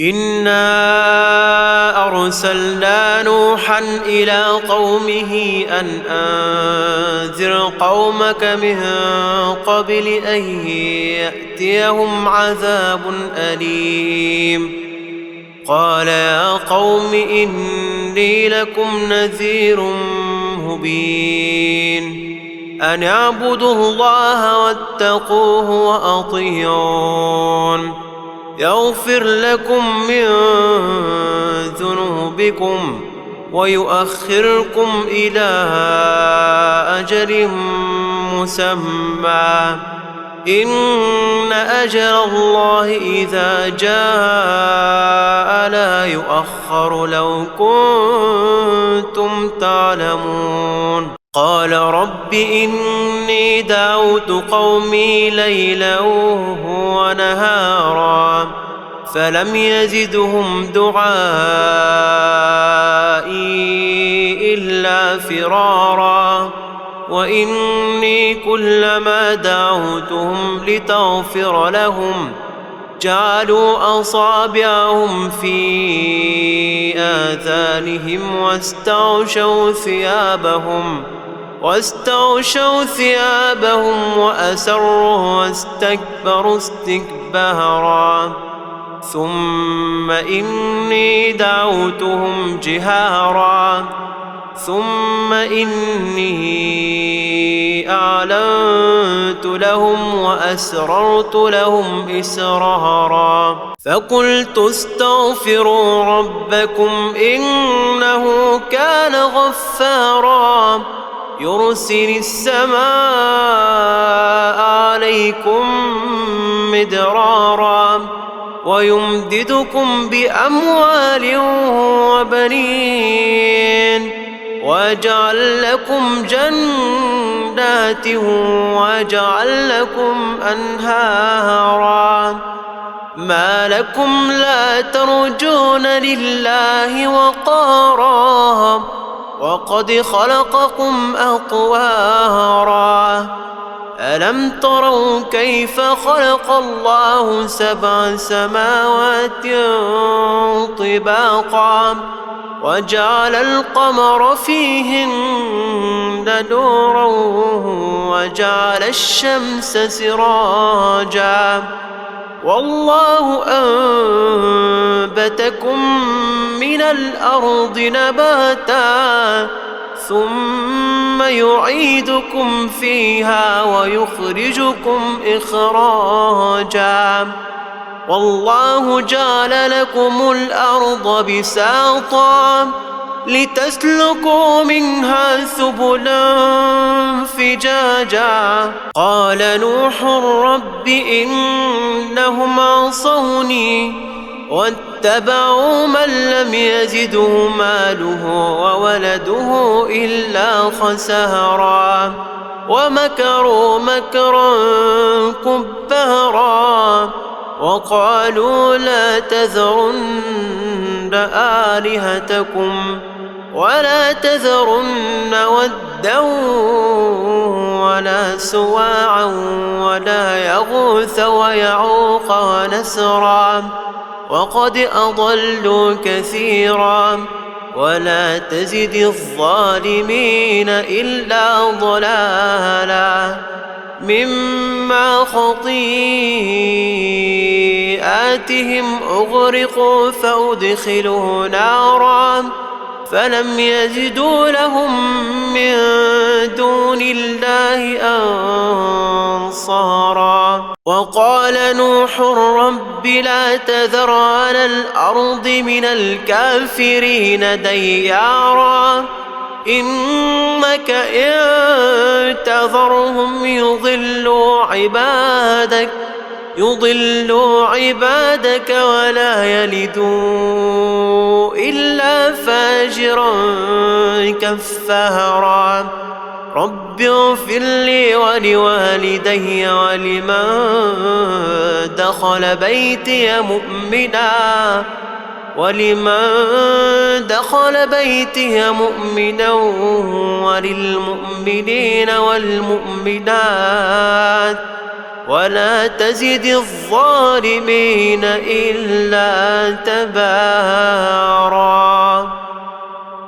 إنا أرسلنا نوحا إلى قومه أن أنذر قومك من قبل أن يأتيهم عذاب أليم. قال يا قوم إني لكم نذير مبين أن اعبدوا الله واتقوه وأطيعون يغفر لكم من ذنوبكم ويؤخركم إلى أجل مسمى إن أجل الله إذا جاء لا يؤخر لو كنتم تعلمون. قال رب إني دعوت قومي ليلا ونهارا فلم يزدهم دعائي إلا فرارا وإني كلما دعوتهم لتغفر لهم جعلوا أصابعهم في آذانهم واستغشوا ثيابهم وأسروا واستكبروا استكبارا ثم إني دعوتهم جهارا ثم إني أعلنت لهم وأسررت لهم إسرارا فقلت استغفروا ربكم إنه كان غفارا يرسل السماء عليكم مدرارا ويمددكم بأموال وبنين ويجعل لكم جنات ويجعل لكم أنهارا ما لكم لا ترجون لله وقارا وقد خلقكم أطوارا ألم تروا كيف خلق الله 7 سماوات طباقا وجعل القمر فيهن نورا وجعل الشمس سراجا والله أنبتكم من الأرض نباتا ثم يعيدكم فيها ويخرجكم إخراجا والله جعل لكم الأرض بساطا لتسلكوا منها سبلا فجاجا قال نوح رب إنهم عصوني واتبعوا من لم يزده ماله وولده إلا خسارا ومكروا مكرا كبارا وقالوا لا تذرن آلهتكم ولا تذرن ودا ولا سواعا ولا يغوث ويعوق ونسرا وقد أضلوا كثيرا ولا تزد الظالمين إلا ضلالا مما خطيئاتهم أغرقوا فأدخلوا نارا فلم يجدوا لهم من دون الله أنصارا وقال نوح رب لا تذر على الأرض من الكافرين ديارا إنك إن تذرهم يضلوا عبادك ولا يلدوا إلا فاجرا كفارا رب اغفر لي ولوالدي ولمن دخل بيتي مؤمنا وللمؤمنين والمؤمنات ولا تزد الظالمين إلا تبارا.